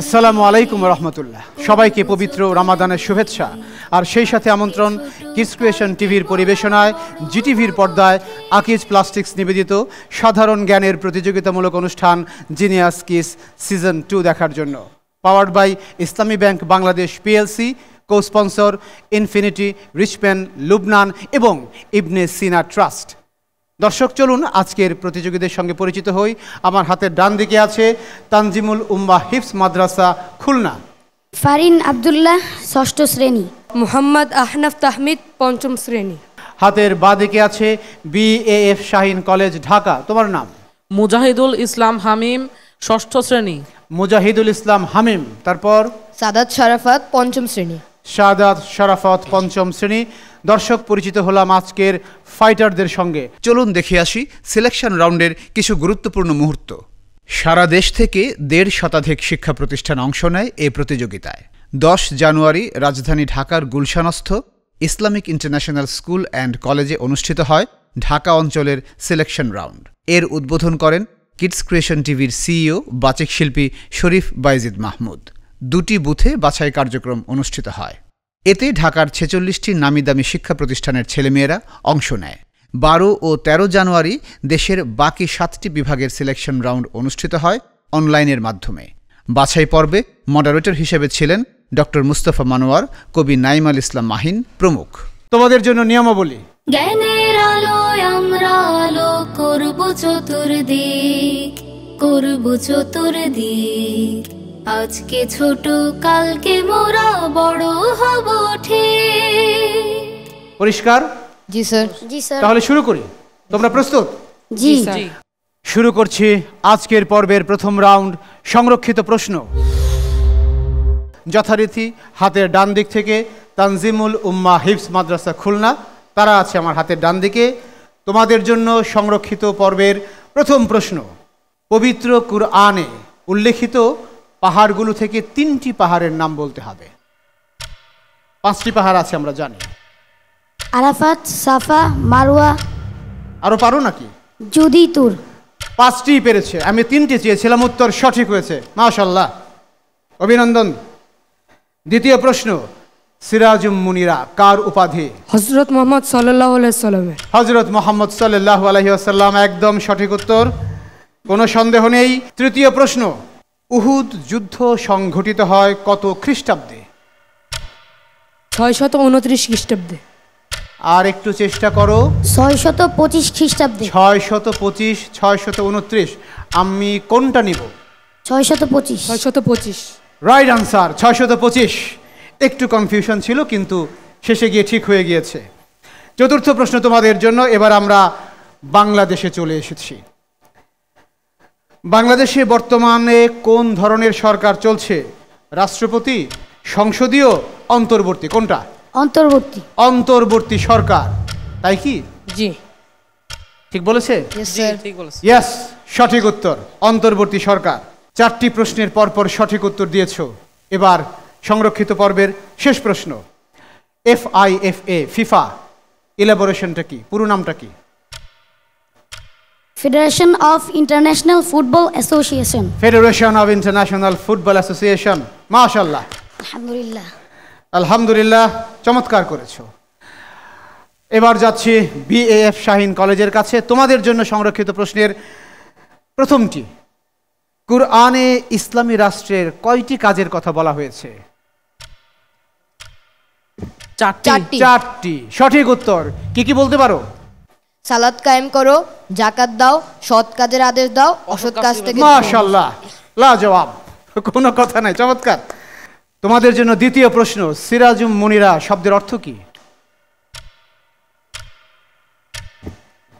আসসালামু আলাইকুম রহমতুল্লাহ। সবাইকে পবিত্র রমাদানের শুভেচ্ছা আর সেই সাথে আমন্ত্রণ কিডস ক্রিয়েশন টিভির পরিবেশনায় জিটিভির পর্দায় আকিজ প্লাস্টিক্স নিবেদিত সাধারণ জ্ঞানের প্রতিযোগিতামূলক অনুষ্ঠান জিনিয়াস কিস সিজন 2 দেখার জন্য। Powered by Islami bank Bangladesh PLC, co sponsor infinity, রিচপেন, লুবনান এবং ইবনে সিনা ট্রাস্ট। দর্শক, চলুন আজকের প্রতিযোগীদের সঙ্গে পরিচিত হই। আমার হাতের ডান দিকে আছে তানজিমুল উম্মাহ হিফজ মাদ্রাসা, খুলনা। ফারিন আব্দুল্লাহ, ষষ্ঠ শ্রেণী। মোহাম্মদ আহনাফ তাহমিদ, পঞ্চম শ্রেণী। হাতের বাঁ দিকে আছে বিএএফ শাহিন কলেজ, ঢাকা। তোমার নাম? মুজাহিদুল ইসলাম হামিম, ষষ্ঠ শ্রেণী। মুজাহিদুল ইসলাম হামিম। তারপর সাদাত শারাফাত, পঞ্চম শ্রেণী। সাদাত শারাফাত, পঞ্চম শ্রেণী। দর্শক, পরিচিত হলাম আজকের ফাইটারদের সঙ্গে। চলুন দেখে আসি সিলেকশন রাউন্ডের কিছু গুরুত্বপূর্ণ মুহূর্ত। সারা দেশ থেকে 1.5 শতাধিক শিক্ষা প্রতিষ্ঠান অংশ নেয় এই প্রতিযোগিতায়। 10 জানুয়ারি রাজধানী ঢাকার গুলশানস্থ ইসলামিক ইন্টারন্যাশনাল স্কুল অ্যান্ড কলেজে অনুষ্ঠিত হয় ঢাকা অঞ্চলের সিলেকশন রাউন্ড। এর উদ্বোধন করেন কিডস ক্রিয়েশন টিভির সিইও বাচিক শিল্পী শরীফ বাইজিদ মাহমুদ। 2টি বুথে বাছাই কার্যক্রম অনুষ্ঠিত হয়। এতে ঢাকার 46টি নামিদামি শিক্ষা প্রতিষ্ঠানের ছেলেমেয়েরা অংশ নেয়। 12 ও 13 জানুয়ারি দেশের বাকি 7টি বিভাগের সিলেকশন রাউন্ড অনুষ্ঠিত হয় অনলাইনের মাধ্যমে। বাছাই পর্বে মডারেটর হিসেবে ছিলেন ডক্টর মুস্তফা মানোয়ার, কবি নাইম আল ইসলাম মাহিন প্রমুখ। তোমাদের জন্য নিয়মাবলী। জ্ঞানের আলোয় আমরা আলো করব চতুর্দিক, করব চতুর্দিক। আজকে ছোট, কালকে মোরা বড় হব ঠিক। পরিষ্কার? জি স্যার। জি স্যার। তাহলে শুরু করি। তোমরা প্রস্তুত? জি। শুরু করছি আজকের পর্বের প্রথম রাউন্ড, সংরক্ষিত প্রশ্ন। যথারীতি হাতের ডান দিক থেকে তানজিমুল উম্মাহ হিফজ মাদ্রাসা, খুলনা, তারা আছে আমার হাতের ডান দিকে। তোমাদের জন্য সংরক্ষিত পর্বের প্রথম প্রশ্ন। পবিত্র কুরআনে উল্লেখিত পাহাড়গুলো থেকে 3টি পাহাড়ের নাম বলতে হবে। 5টি পাহাড় আছে আমরা জানি। আরাফাত, সাফা, মারওয়া। আরো পারো নাকি? জুদি, তুর। 5টি পেরেছে। আমি 3টি চেয়েছিলাম, উত্তর সঠিক হয়েছে, মাশাআল্লাহ, অভিনন্দন। দ্বিতীয় প্রশ্ন। সিরাজুম মুনিরা কার উপাধি? হযরত মুহাম্মদ সাল্লাল্লাহু আলাইহি সাল্লামের। হযরত মুহাম্মদ সাল্লাল্লাহু আলাইহি ওয়াসাল্লাম, একদম সঠিক উত্তর, কোনো সন্দেহ নেই। তৃতীয় প্রশ্ন। উহুদ যুদ্ধ সংঘটিত হয় কত খ্রিস্টাব্দে? 629 খ্রিস্টাব্দে। আর একটু চেষ্টা করো। 625 খ্রিস্টাব্দে। 625, 629। আমি কোনটা নিব? 625। 625 রাইট আনসার, 625। একটু কনফিউশন ছিল, কিন্তু শেষে গিয়ে ঠিক হয়ে গিয়েছে। চতুর্থ প্রশ্ন তোমাদের জন্য। এবার আমরা বাংলাদেশে চলে এসেছি। বাংলাদেশে বর্তমানে কোন ধরনের সরকার চলছে? রাষ্ট্রপতি, সংসদীয়, অন্তর্বর্তী? কোনটা? অন্তর্বর্তী। অন্তর্বর্তী সরকার, তাই কি? জি। ঠিক বলেছে? Yes sir. ঠিক বলেছেন। ইয়েস, সঠিক উত্তর, অন্তর্বর্তী সরকার। 4টি প্রশ্নের পরপর সঠিক উত্তর দিয়েছো। এবার সংরক্ষিত পর্বের শেষ প্রশ্ন। FIFA, ফিফা, ইলাবোরেশনটা কি, পুরো নামটা কি? Federation of international football association. Federation of international football association. মাশাআল্লাহ, আলহামদুলিল্লাহ। আলহামদুলিল্লাহ, চমৎকার করেছো। এবার যাচ্ছি বিএএফ শাহিন কলেজের কাছে। তোমাদের জন্য সংরক্ষিত প্রশ্নের প্রথমটি। কুরআনে ইসলামী রাষ্ট্রের কয়টি কাজের কথা বলা হয়েছে? 4টি। সঠিক উত্তর। কি কি বলতে পারো? সালাত কায়েম করো, যাকাত দাও, সৎ কাজের আদেশ দাও, অসৎ কাজ থেকে। মাশাআল্লাহ, লাজবাব, কোনো কথা নাই, চমৎকার। তোমাদের জন্য দ্বিতীয় প্রশ্ন। সিরাজুম মুনিরা শব্দের অর্থ কি?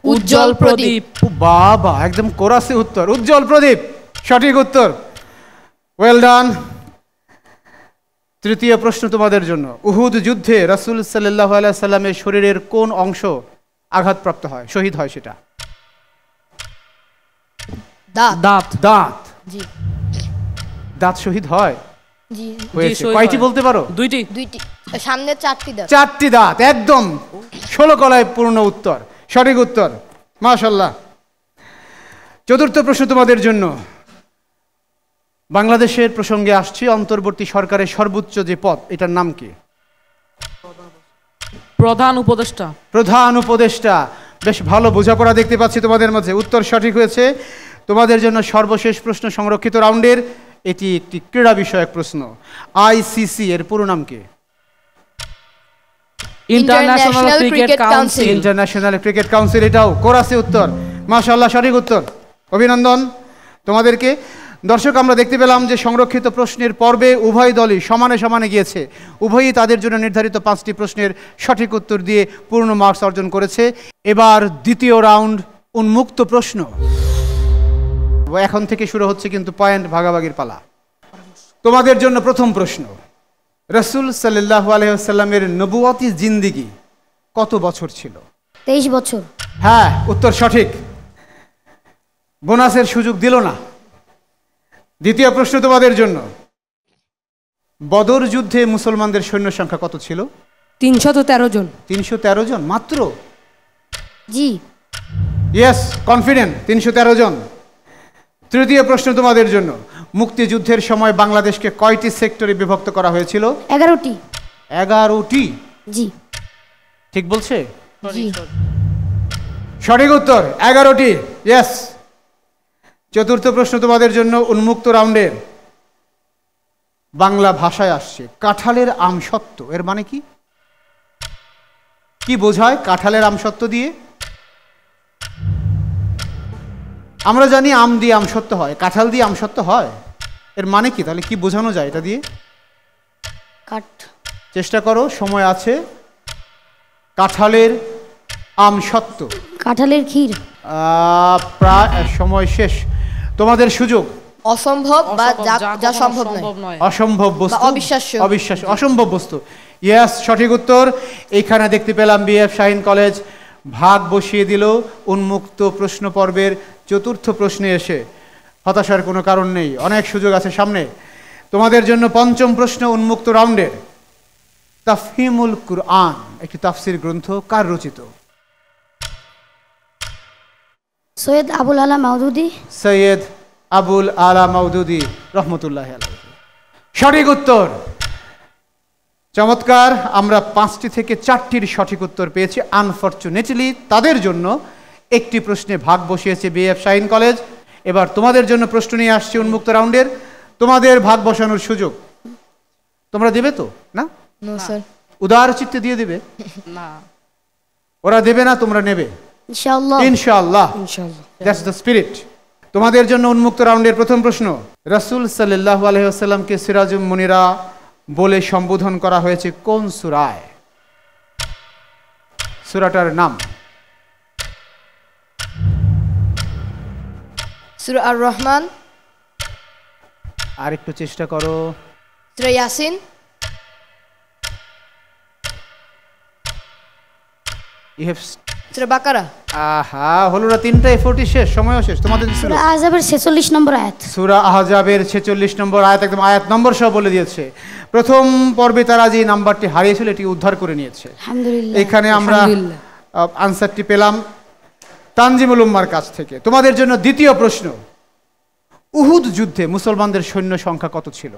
উজ্জ্বল প্রদীপ। বাবা, একদম কোরাসে উত্তর, উজ্জ্বল প্রদীপ, সঠিক উত্তর, ওয়েল ডান। তৃতীয় প্রশ্ন তোমাদের জন্য। উহুদ যুদ্ধে রাসূল সাল্লাল্লাহু আলাইহি সাল্লামের শরীরের কোন অংশ আঘাতপ্রাপ্ত হয়, শহীদ হয় সেটা? দাঁত। দাঁত। জি। দাঁত শহীদ হয়? জি। হয়েছে। কয়টি বলতে পারো? 2টি। সামনে 4টি দাঁত। 4টি দাঁত, একদম 16 কলায় পূর্ণ উত্তর, সঠিক উত্তর, মাশাআল্লাহ। 4th প্রশ্ন তোমাদের জন্য। বাংলাদেশের প্রসঙ্গে আসছি, অন্তর্বর্তী সরকারের সর্বোচ্চ যে পদ, এটার নাম কি? প্রধান উপদেষ্টা। প্রধান উপদেষ্টা। বেশ ভালো বোঝাপড়া দেখতে পাচ্ছি তোমাদের মাঝে। উত্তর সঠিক হয়েছে। তোমাদের জন্য সর্বশেষ প্রশ্ন সংরক্ষিত রাউন্ডের, এটি একটি ক্রীড়া বিষয়ক প্রশ্ন। আইসিসি এর পুরো নাম কি? International cricket council. International cricket council, এটাও কোরাসে উত্তর। মাশাআল্লাহ, সঠিক উত্তর, অভিনন্দন তোমাদেরকে। দর্শক, আমরা দেখতে পেলাম যে সংরক্ষিত প্রশ্নের পর্বে উভয় দলই সমানে সমানে গিয়েছে। উভয়ই তাদের জন্য নির্ধারিত 5টি প্রশ্নের সঠিক উত্তর দিয়ে পূর্ণ মার্কস অর্জন করেছে। এবার দ্বিতীয় রাউন্ড, উন্মুক্ত প্রশ্ন। এখন থেকে শুরু হচ্ছে কিন্তু পয়েন্ট ভাগাভাগির পালা। তোমাদের জন্য প্রথম প্রশ্ন, রাসূল সাল্লাল্লাহু আলাইহি ওয়াসাল্লামের নবুয়তি জিন্দেগি কত বছর ছিল? 23 বছর। হ্যাঁ, উত্তর সঠিক। বোনাসের সুযোগ দিল না। দ্বিতীয় প্রশ্ন তোমাদের জন্য, বদর যুদ্ধে মুসলমানদের সৈন্য সংখ্যা কত ছিল? 313 জন। 313 জন মাত্র? জি। ইয়েস, কনফিডেন্ট, 313 জন। তৃতীয় প্রশ্ন তোমাদের জন্য, মুক্তিযুদ্ধের সময় বাংলাদেশকে কয়টি সেক্টরে বিভক্ত করা হয়েছিল? 11টি। 11টি? জি। ঠিক বলছে? জি। সঠিক উত্তর, 11টি। ইয়েস। চতুর্থ প্রশ্ন তোমাদের জন্য, উন্মুক্ত রাউন্ডের, বাংলা ভাষায় আসছে। কাঁঠালের আমসত্ত্ব এর মানে কি? কি বোঝায় কাঁঠালের আমসত্ত্ব দিয়ে? আমরা জানি আম দিয়ে আমসত্ত্ব হয়, কাঁঠাল দিয়ে আমসত্ত্ব হয়, এর মানে কি? তাহলে কি বোঝানো যায় এটা দিয়ে? কাঠ। চেষ্টা করো, সময় আছে। কাঁঠালের আমসত্ত্ব। কাঁঠালের ক্ষীর। প্রায় সময় শেষ। তোমাদের সুযোগ। অসম্ভব বা যা সম্ভব নয়। অসম্ভব বস্তু, অবিশ্বাস্য। অবিশ্বাস্য, অসম্ভব বস্তু। ইয়েস, সঠিক উত্তর। এইখানে দেখতে পেলাম বিএফ শাহীন কলেজ ভাগ বসিয়ে দিল উন্মুক্ত প্রশ্ন পর্বের চতুর্থ প্রশ্নে এসে। হতাশার কোনো কারণ নেই, অনেক সুযোগ আছে সামনে। তোমাদের জন্য পঞ্চম প্রশ্ন, উন্মুক্ত রাউন্ডের, তাফহিমুল কুরআন একটি তাফসির গ্রন্থ কার রচিত? সৈয়দ আবুল আলা মাওদুদি। সৈয়দ আবুল আলা মাওদুদি রহমতুল্লাহ আলাইহি। সঠিক উত্তর, চমৎকার। আমরা 5টি থেকে 4টির সঠিক উত্তর পেয়েছি। আনফরচুনেটলি তাদের জন্য একটি প্রশ্নে ভাগ বসিয়েছে বিএফ শাহীন কলেজ। এবার তোমাদের জন্য প্রশ্ন নিয়ে আসছে উন্মুক্ত রাউন্ডের, তোমাদের ভাগ বসানোর সুযোগ। তোমরা দেবে তো? না স্যার। উদার চিত্তে দিয়ে দেবে? না, ওরা দেবে না, তোমরা নেবে ইনশাআল্লাহ। ইনশাআল্লাহ। That's the spirit. তোমাদের জন্য উন্মুক্ত রাউন্ডের প্রথম প্রশ্ন, রাসূল সাল্লাল্লাহু আলাইহি ওয়াসাল্লামকে সিরাজুম মুনিরা বলে সম্বোধন করা হয়েছে কোন সূরায়? সূরাটার নাম? সূরা আর রহমান। আর একটু চেষ্টা করো। সূরা ইয়াসিন। ইউ হ্যাভ সূরা বাকারা। আহা, হলো না, 3টা এফোর্টই শেষ, সময়ও শেষ। তোমাদের সূরা আহজাবের 46 নম্বর আয়াত। সূরা আহজাবের 46 নম্বর আয়াত, একদম আয়াত নম্বর সহ বলে দিয়েছে। প্রথম পর্বে তারা যে নাম্বারটি হারিয়েছিল এটি উদ্ধার করে নিয়েছে। আলহামদুলিল্লাহ। এখানে আমরা আনসারটি পেলাম তানজিমুল উম্মার কাছ থেকে। তোমাদের জন্য দ্বিতীয় প্রশ্ন, উহুদ যুদ্ধে মুসলমানদের সৈন্য সংখ্যা কত ছিল?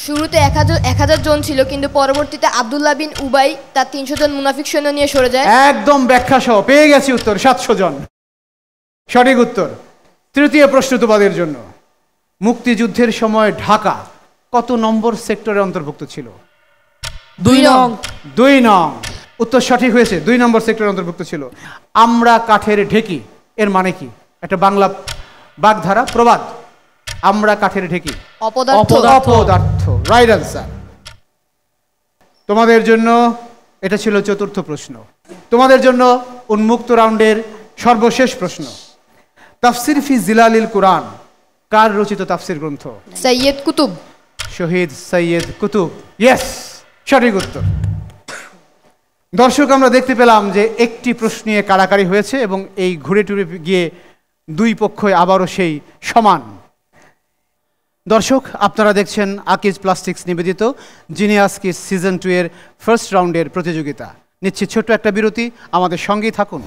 শুরুতে 1000 জন ছিল, কিন্তু পরবর্তীতে আব্দুল্লাহ বিন উবাই তার 300 জন মুনাফিক সৈন্য নিয়ে সরে যায়। একদম ব্যাখ্যা সহ পেয়ে গেছি উত্তর, 700 জন। সঠিক উত্তর। তৃতীয় প্রশ্ন তোমাদের জন্য, মুক্তিযুদ্ধের সময় ঢাকা কত নম্বর সেক্টরে অন্তর্ভুক্ত ছিল? 2 নং। 2 নং। উত্তর সঠিক হয়েছে, 2 নম্বর সেক্টরে অন্তর্ভুক্ত ছিল। আমরা কাঠের ঢেকি এর মানে কি? একটা বাংলা বাগধারা প্রবাদ। আমরা কাঠের ঢেকি, অপদার্থ। অপদার্থ, রাইট আনসার। তোমাদের জন্য এটা ছিল চতুর্থ প্রশ্ন। তোমাদের জন্য উন্মুক্ত রাউন্ডের সর্বশেষ প্রশ্ন, তাফসির ফি জিলালিল কুরআন কার রচিত তাফসির গ্রন্থ? সৈয়দ কুতুব। শহীদ সৈয়দ কুতুব। ইয়েস, সঠিক উত্তর। দর্শক, আমরা দেখতে পেলাম যে একটি প্রশ্ন নিয়ে কাড়াকাড়ি হয়েছে এবং এই ঘুরে টুরে গিয়ে দুই পক্ষই আবারও সেই সমান। দর্শক, আপনারা দেখছেন আকিজ প্লাস্টিক্স নিবেদিত জিনিয়াস কিস সিজন 2 এর ফার্স্ট রাউন্ডের প্রতিযোগিতা। নিচ্ছি ছোট্ট একটা বিরতি, আমাদের সঙ্গেই থাকুন।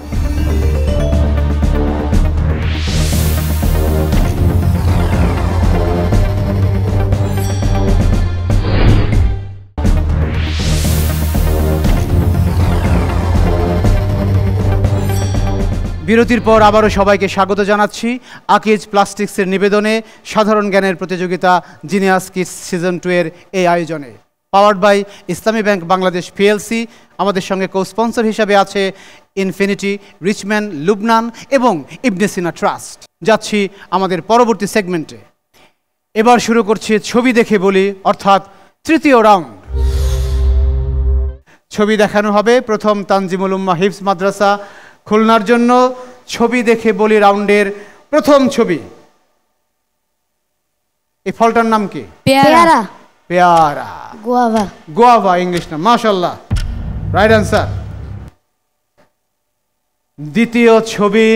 বিরতির পর আবারও সবাইকে স্বাগত জানাচ্ছি আকিজ প্লাস্টিক্সের নিবেদনে সাধারণ জ্ঞানের প্রতিযোগিতা জিনিয়াস কিডস সিজন 2 এর এই আয়োজনে। Powered by Islami bank Bangladesh PLC. আমাদের সঙ্গে কো স্পন্সর হিসাবে আছে ইনফিনিটি, রিচম্যান, লুবনান এবং ইবনে সিনা ট্রাস্ট। যাচ্ছি আমাদের পরবর্তী সেগমেন্টে। এবার শুরু করছি ছবি দেখে বলি, অর্থাৎ তৃতীয় রাউন্ড। ছবি দেখানো হবে প্রথম তানজিমুল উম্মাহ হিফজ মাদ্রাসা খুলনার জন্য। ছবি দেখে বলি রাউন্ডের প্রথম ছবি। এই ফলটার নাম কি? পেয়ারা। পেয়ারা, গোয়াভা। গোয়াভা ইংলিশ নাম, মাশাআল্লাহ, রাইট অ্যান্সার। দ্বিতীয় ছবি,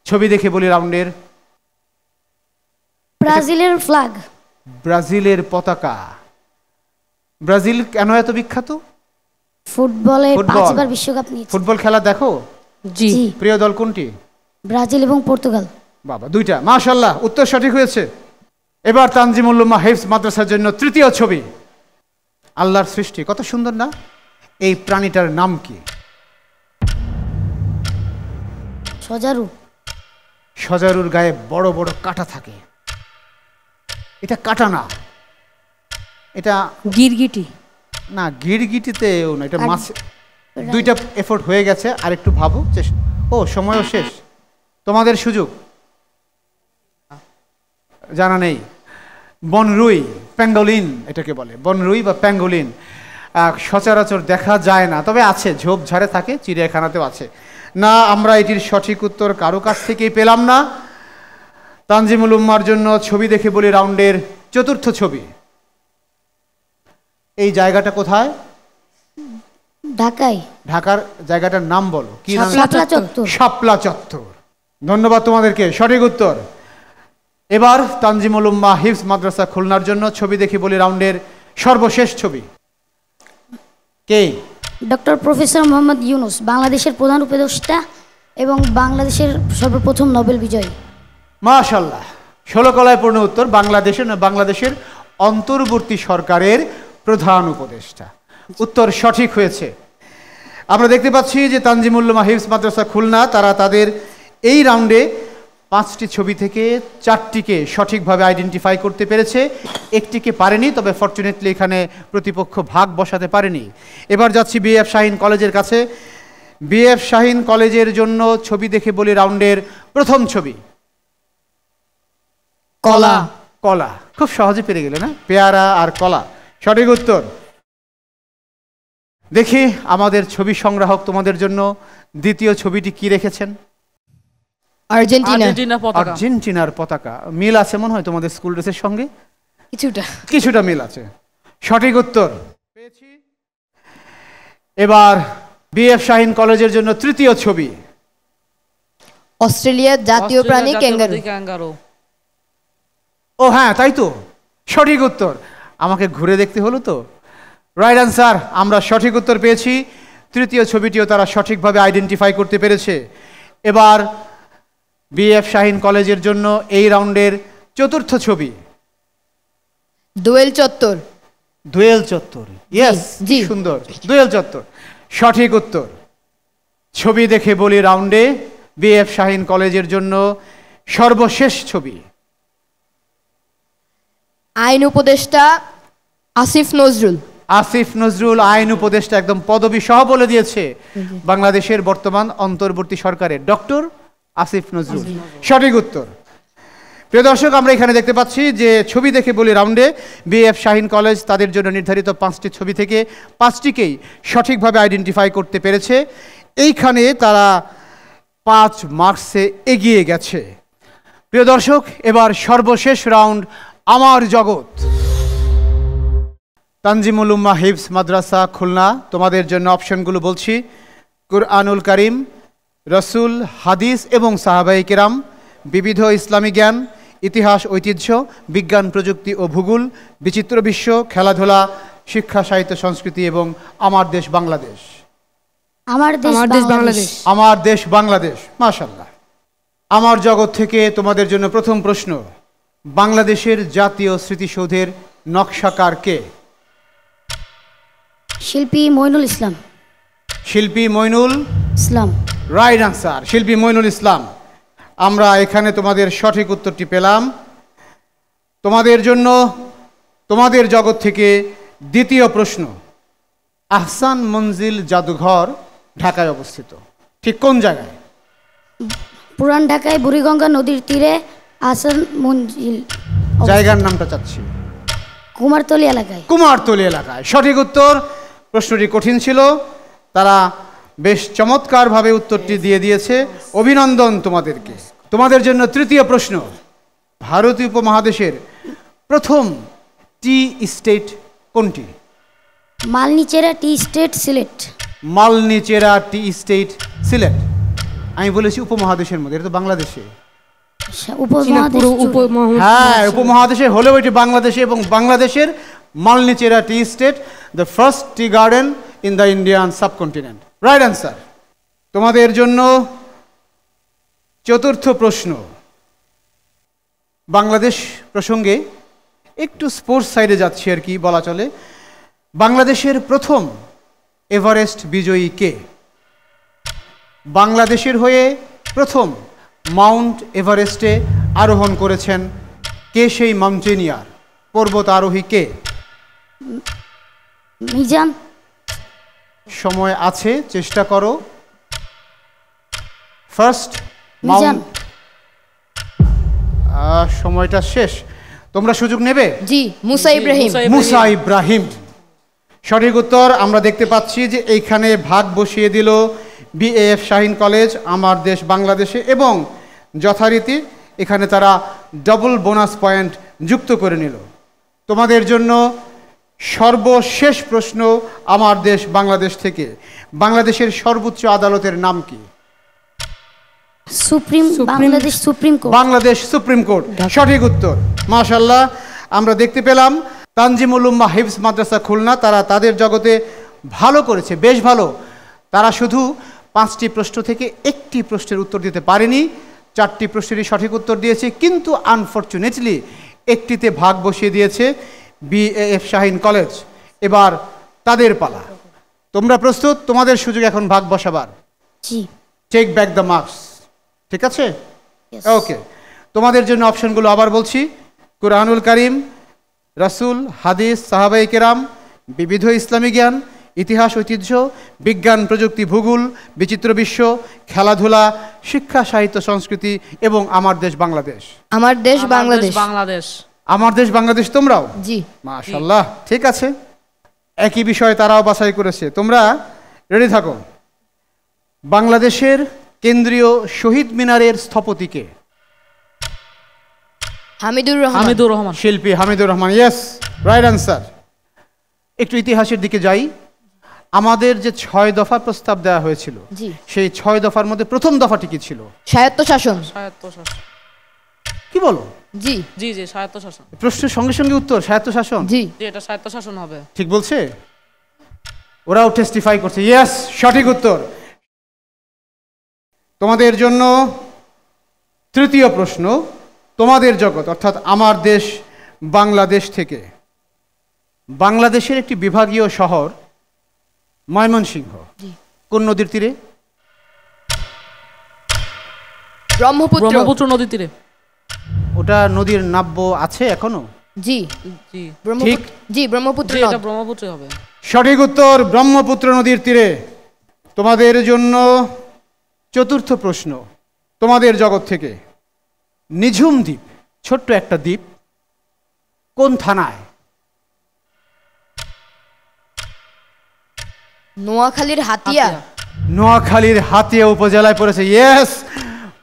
ছবি দেখে বলি রাউন্ডের। ব্রাজিলের ফ্ল্যাগ। ব্রাজিলের পতাকা। ব্রাজিল কেন এত বিখ্যাত? ফুটবলে ফুটবল। 5 বার বিশ্বকাপ নিয়েছে। ফুটবল খেলা দেখো? জি। জি। প্রিয় দল কোনটি? ব্রাজিল এবং পর্তুগাল। বাবা, দুইটা, মাশাআল্লাহ, উত্তর সঠিক হয়েছে। এবার তানজিমুল উম্মাহ হিফজ মাদ্রাসার জন্য তৃতীয় ছবি। আল্লাহর সৃষ্টি, কত সুন্দর না? এই প্রাণীটার নাম কি? সজারু। সজারুর গায়ে বড় বড় কাঁটা থাকে। এটা কাঁটা না, এটা গিরগিটি। না, গিরগিটিতেও না, এটা মাছ। দুইটা এফোর্ট হয়ে গেছে, আর একটু ভাবো। ও, সময়ও শেষ, তোমাদের সুযোগ। জানা নেই। বনরুই, প্যাঙ্গোলিন এটাকে বলে, বনরুই বা প্যাঙ্গোলিন। সচরাচর দেখা যায় না, তবে আছে, ঝোপঝাড়ে থাকে, চিড়িয়াখানাতেও আছে। না, আমরা এটির সঠিক উত্তর কারো কাছ থেকেই পেলাম না। তানজিমুল উম্মার জন্য ছবি দেখে বলি রাউন্ডের চতুর্থ ছবি। এই জায়গাটা কোথায়? ঢাকায়। ঢাকার জায়গাটার নাম বলো, কি নাম? শাপলা চত্বর। শাপলা চত্বর। ধন্যবাদ তোমাদেরকে, সঠিক উত্তর। এবার তানজিমুল উম্মাহ হিফজ মাদ্রাসা খুলনার জন্য ছবি দেখে বলি রাউন্ডের সর্বশেষ ছবি। কে? ডক্টর প্রফেসর মোহাম্মদ ইউনুস, বাংলাদেশের প্রধান উপদেষ্টা এবং বাংলাদেশের সর্বপ্রথম নোবেল বিজয়ী। মাশাআল্লাহ, 16 কলায় পূর্ণ উত্তর। বাংলাদেশের অন্তর্বর্তী সরকারের প্রধান উপদেষ্টা। উত্তর সঠিক হয়েছে। আমরা দেখতে পাচ্ছি যে তানজিমুল উম্মাহ হিফজ মাদ্রাসা খুলনা তারা তাদের এই রাউন্ডে 5টি ছবি থেকে 4টিকে সঠিকভাবে আইডেন্টিফাই করতে পেরেছে, একটিকে পারেনি। তবে ফরচুনেটলি এখানে প্রতিপক্ষ ভাগ বসাতে পারেনি। এবার যাচ্ছি বিএফ শাহীন কলেজের কাছে। বিএফ শাহীন কলেজের জন্য ছবি দেখে বলি রাউন্ডের প্রথম ছবি। কলা। কলা, খুব সহজে পেরে গেলে না? পেয়ারা আর কলা, সঠিক উত্তর। দেখি আমাদের ছবি সংগ্রাহক তোমাদের জন্য দ্বিতীয় ছবিটি কি রেখেছেন? আর্জেন্টিনা। পতাকা। আর্জেন্টিনার পতাকা। মিল আছে মনে হয় তোমাদের স্কুল ড্রেসের সঙ্গে? কিছুটা মিল আছে, সঠিক উত্তর পেয়েছি। এবার বিএফ শাহীন কলেজের জন্য তৃতীয় ছবি। অস্ট্রেলিয়ার জাতীয় প্রাণী ক্যাঙ্গারু। ও হ্যাঁ, তাই তো, সঠিক উত্তর। আমাকে ঘুরে দেখতে হলো তো। রাইট অ্যান্সার, আমরা সঠিক উত্তর পেয়েছি। তৃতীয় ছবিটিও তারা সঠিকভাবে আইডেন্টিফাই করতে পেরেছে। এবার বিএফ শাহীন কলেজের জন্য এই রাউন্ডের চতুর্থ ছবি। দোয়েল চত্বর। দোয়েল চত্বর, ইয়েস, জি। সুন্দর, দোয়েল চত্বর, সঠিক উত্তর। ছবি দেখে বলি রাউন্ডে বিএফ শাহীন কলেজের জন্য সর্বশেষ ছবি। আইন উপদেষ্টা আসিফ নজরুল। আসিফ নজরুল আইন উপদেষ্টা, একদম পদবি সহ বলে দিয়েছে। বাংলাদেশের বর্তমান অন্তর্বর্তী সরকারের ডক্টর আসিফ নজরুল, সঠিক উত্তর। প্রিয় দর্শক, আমরা এখানে দেখতে পাচ্ছি যে ছবি দেখে বলি রাউন্ডে বিএফ শাহীন কলেজ তাদের জন্য নির্ধারিত 5টি ছবি থেকে 5টিকেই সঠিকভাবে আইডেন্টিফাই করতে পেরেছে। এইখানে তারা 5 মার্কসে এগিয়ে গেছে। প্রিয় দর্শক, এবার সর্বশেষ রাউন্ড, আমার জগৎ। তানজিমুল উম্মাহ হিফজ মাদ্রাসা খুলনা, তোমাদের জন্য অপশনগুলো বলছি। কুরআনুল কারীম, রসুল, হাদিস এবং সাহাবায়ে কেরাম, বিবিধ ইসলামী জ্ঞান, ইতিহাস ঐতিহ্য, বিজ্ঞান প্রযুক্তি ও ভূগোল, বিচিত্র বিশ্ব, খেলাধুলা, শিক্ষা সাহিত্য সংস্কৃতি এবং আমার দেশ বাংলাদেশ। আমার দেশ বাংলাদেশ। আমার দেশ বাংলাদেশ, মাশাআল্লাহ। আমার জগৎ থেকে তোমাদের জন্য প্রথম প্রশ্ন। বাংলাদেশের জাতীয় স্মৃতিসৌধের নকশাকার কে? শিল্পী মইনুল ইসলাম। শিল্পী মইনুল ইসলাম। রাইট আনসার, শিল্পী মইনুল ইসলাম। আমরা এখানে তোমাদের সঠিক উত্তরটি পেলাম। তোমাদের জন্য তোমাদের জগৎ থেকে দ্বিতীয় প্রশ্ন। আহসান মঞ্জিল জাদুঘর ঢাকায় অবস্থিত, ঠিক কোন জায়গায়? পুরান ঢাকায় বুড়িগঙ্গা নদীর তীরে আহসান মঞ্জিল জায়গার নামটা চাচ্ছি। কুমারতলী এলাকায়। কুমারতলী এলাকায়, সঠিক উত্তর। প্রশ্নটি কঠিন ছিল, তারা বেশ চমৎকারভাবে উত্তরটি দিয়ে দিয়েছে। অভিনন্দন তোমাদেরকে। তোমাদের জন্য তৃতীয় প্রশ্ন। ভারতীয় উপমহাদেশের প্রথম টি স্টেট কোনটি? মালনিচেরা tea state Sylhet. মালনিচেরা tea state Sylhet. আমি বলেছি উপমহাদেশের মধ্যে, এটা তো বাংলাদেশে। উপমহাদেশ জুড়ে। হ্যাঁ, উপমহাদেশে হলেও এটি বাংলাদেশে, এবং বাংলাদেশের Malnicherra tea estate, the first tea garden in the Indian subcontinent. Right answer. তোমাদের জন্য চতুর্থ প্রশ্ন। বাংলাদেশ প্রসঙ্গে একটু স্পোর্টস সাইডে যাচ্ছি আর কি বলা চলে। বাংলাদেশের প্রথম এভারেস্ট বিজয়ী কে? বাংলাদেশের হয়ে প্রথম মাউন্ট এভারেস্টে আরোহণ করেছেন কে? সেই মাউন্টেনিয়ার, পর্বত আরোহী কে? মিজান। সময় আছে, চেষ্টা করো। ফার্স্ট মিজান। সময়টা শেষ, তোমরা সুযোগ নেবে? জি, মুসা ইব্রাহিম। মুসা ইব্রাহিম সঠিক উত্তর। আমরা দেখতে পাচ্ছি যে এইখানে ভাগ বসিয়ে দিল বিএএফ শাহীন কলেজ আমার দেশ বাংলাদেশে, এবং যথারীতি এখানে তারা ডবল বোনাস পয়েন্ট যুক্ত করে নিল। তোমাদের জন্য সর্বশেষ প্রশ্ন আমার দেশ বাংলাদেশ থেকে। বাংলাদেশের সর্বোচ্চ আদালতের নাম কি? Bangladesh supreme court. Bangladesh supreme court, সঠিক উত্তর। মাশাআল্লাহ, আমরা দেখতে পেলাম তানজিমুল উম্মাহ হিফজ মাদ্রাসা খুলনা, তারা তাদের জগতে ভালো করেছে, বেশ ভালো। তারা শুধু 5টি প্রশ্ন থেকে একটি প্রশ্নের উত্তর দিতে পারেনি, 4টি প্রশ্নেরই সঠিক উত্তর দিয়েছে, কিন্তু আনফরচুনেটলি একটিতে ভাগ বসিয়ে দিয়েছে বিএএফ শাহীন কলেজ। এবার তাদের পালা। তোমরা প্রস্তুত? তোমাদের সুযোগ এখন ভাগ বসাবার। জি। টেক ব্যাক দ্য মার্কস, ঠিক আছে? ওকে, তোমাদের জন্য অপশনগুলো আবার বলছি। কুরআনুল কারীম, রাসূল, হাদিস, সাহাবায়ে কেরাম, বিবিধ ইসলামী জ্ঞান, ইতিহাস ঐতিহ্য, বিজ্ঞান প্রযুক্তি ভূগোল, বিচিত্র বিশ্ব, খেলাধুলা, শিক্ষা সাহিত্য সংস্কৃতি, এবং আমার দেশ বাংলাদেশ। আমার দেশ বাংলাদেশ। বাংলাদেশ। আমার দেশ বাংলাদেশ তোমরাও? জি। মাশাআল্লাহ, ঠিক আছে। একই বিষয়ে তারাও বাছাই করেছে। তোমরা রেডি থাকো। বাংলাদেশের কেন্দ্রীয় শহীদ মিনারের স্থপতিকে? হামিদুর রহমান। হামিদুর রহমান। শিল্পী Hamidur Rahman, yes, right answer. একটু ইতিহাসের দিকে যাই। আমাদের যে 6 দফা প্রস্তাব দেওয়া হয়েছিল, জি, সেই 6 দফার মধ্যে প্রথম দফাটি কি ছিল? স্বায়ত্তশাসন। স্বায়ত্তশাসন। কি বলো? জি জি জি, স্বায়ত্তশাসন। প্রশ্নের সঙ্গে সঙ্গে উত্তর স্বায়ত্তশাসন। জি, জি, এটা স্বায়ত্তশাসন হবে। ঠিক বলছে? ওরাও টেস্টিফাই করছে, ইয়েস, সঠিক উত্তর। তোমাদের জন্য তৃতীয় প্রশ্ন। তোমাদের জগৎ অর্থাৎ আমার দেশ বাংলাদেশ থেকে বাংলাদেশের একটি বিভাগীয় শহর ময়মনসিংহ কোন নদীর তীরে? ব্রহ্মপুত্র। ব্রহ্মপুত্র নদীর তীরে। ওটা নদীর নাব্য আছে এখনো? জি জি, ব্রহ্মপুত্র। জি, ব্রহ্মপুত্র জি, নদ। এটা ব্রহ্মপুত্র হবে। সঠিক উত্তর, ব্রহ্মপুত্র নদীর তীরে। তোমাদের জন্য চতুর্থ প্রশ্ন। তোমাদের জগৎ থেকে নিঝুম দ্বীপ, ছোট্ট একটা দ্বীপ, কোন থানায়? নোয়াখালীর হাতিয়া। নোয়াখালীর হাতিয়া উপজেলায় পড়েছে, ইয়েস,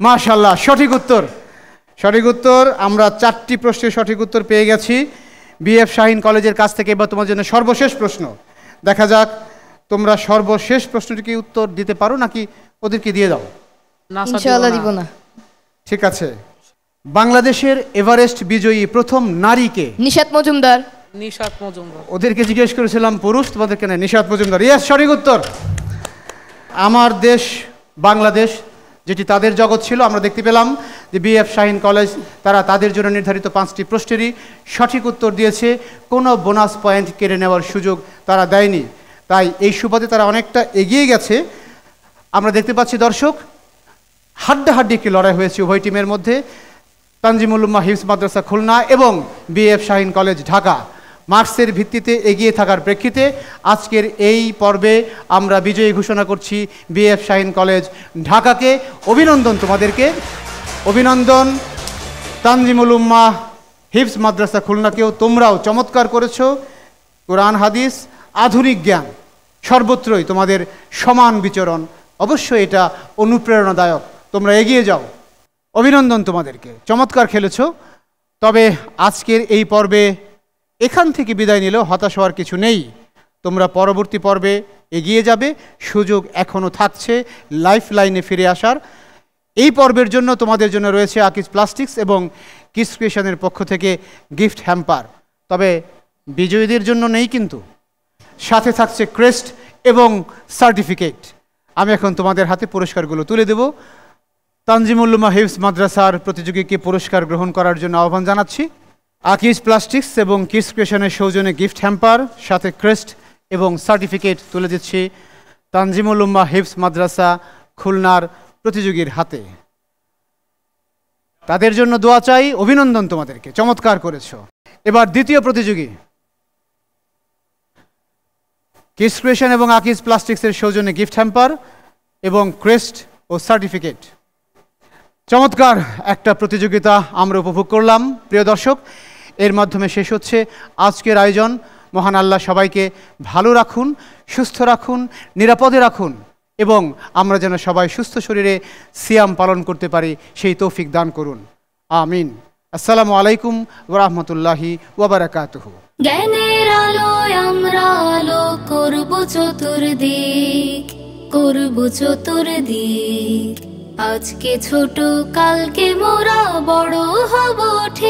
মাশাআল্লাহ, সঠিক উত্তর। সঠিক উত্তর। আমরা 4টি প্রশ্নের সঠিক উত্তর পেয়ে গেছি বিএফ শাহীন কলেজের কাছ থেকে। এবার তোমার জন্য সর্বশেষ প্রশ্ন। দেখা যাক তোমরা সর্বশেষ প্রশ্নটিকে উত্তর দিতে পারো নাকি ওদেরকে দিয়ে দাও। না স্যার, ইনশাআল্লাহ দিব না। ঠিক আছে। বাংলাদেশের এভারেস্ট বিজয়ী প্রথম নারীকে? নিশাত মজুমদার। নিশাত মজুমদার। ওদেরকে জিজ্ঞেস করেছিলাম পুরুষ, তোমাদেরকে না, নিশাত মজুমদার, ইয়েস, সঠিক উত্তর। আমার দেশ বাংলাদেশ যেটি তাদের জগৎ ছিল, আমরা দেখতে পেলাম যে বিএফ শাহীন কলেজ তারা তাদের জন্য নির্ধারিত 5টি প্রশ্নেরই সঠিক উত্তর দিয়েছে। কোনো বোনাস পয়েন্ট কেড়ে নেওয়ার সুযোগ তারা দেয়নি, তাই এই সুবাদে তারা অনেকটা এগিয়ে গেছে। আমরা দেখতে পাচ্ছি দর্শক, হাড্ডাহাড্ডি একটি লড়াই হয়েছে উভয় টিমের মধ্যে। তানজিমুল উম্মাহ হিফজ মাদ্রাসা খুলনা এবং বিএফ শাহীন কলেজ ঢাকা মার্কসের ভিত্তিতে এগিয়ে থাকার প্রেক্ষিতে আজকের এই পর্বে আমরা বিজয়ী ঘোষণা করছি বিএফ শাহীন কলেজ ঢাকাকে। অভিনন্দন তোমাদেরকে, অভিনন্দন তানজিমুল উম্মাহ হিফজ মাদ্রাসা খুলনাকেও। তোমরাও চমৎকার করেছো। কোরআন হাদিস আধুনিক জ্ঞান সর্বত্রই তোমাদের সমান বিচরণ, অবশ্যই এটা অনুপ্রেরণাদায়ক। তোমরা এগিয়ে যাও, অভিনন্দন তোমাদেরকে, চমৎকার খেলেছো। তবে আজকের এই পর্বে এখান থেকে বিদায় নিলেও হতাশ হওয়ার কিছু নেই। তোমরা পরবর্তী পর্বে এগিয়ে যাবে, সুযোগ এখনও থাকছে লাইফ লাইনে ফিরে আসার। এই পর্বের জন্য তোমাদের জন্য রয়েছে আকিজ প্লাস্টিক্স এবং কিডস ক্রিয়েশনের পক্ষ থেকে গিফট হ্যাম্পার। তবে বিজয়ীদের জন্য নেই, কিন্তু সাথে থাকছে ক্রেস্ট এবং সার্টিফিকেট। আমি এখন তোমাদের হাতে পুরস্কারগুলো তুলে দেব। তানজিমুল উম্মাহ হিফজ মাদ্রাসার প্রতিযোগীকে পুরস্কার গ্রহণ করার জন্য আহ্বান জানাচ্ছি। আকিজ প্লাস্টিক্স এবং কিডস ক্রিয়েশনের সৌজন্যে গিফট হ্যাম্পার সাথে ক্রেস্ট এবং সার্টিফিকেট তুলে দিচ্ছি তানজিমুল উম্মাহ হিফজ মাদ্রাসা খুলনার প্রতিযোগীর হাতে। তাদের জন্য দোয়া চাই, অভিনন্দন তোমাদেরকে, চমৎকার করেছো। এবার দ্বিতীয় প্রতিযোগী কিডস ক্রিয়েশন এবং আকিজ প্লাস্টিক্সের সৌজন্যে গিফট হ্যাম্পার এবং ক্রেস্ট ও সার্টিফিকেট। চমৎকার একটা প্রতিযোগিতা আমরা উপভোগ করলাম প্রিয় দর্শক। এর মাধ্যমে শেষ হচ্ছে আজকের আয়োজন। মহান আল্লাহ সবাইকে ভালো রাখুন, সুস্থ রাখুন, নিরাপদে রাখুন এবং আমরা যেন সবাই সুস্থ শরীরে সিয়াম পালন করতে পারি সেই তৌফিক দান করুন। আমিন। আসসালামু আলাইকুম ওয়া রাহমাতুল্লাহি ওয়া বারাকাতুহু। জ্ঞানের আলোয় আমরা আলো করব চতুর্দিক, করব চতুর্দিক। আজকে ছোট কালকে মোরা বড় হব ঠিক।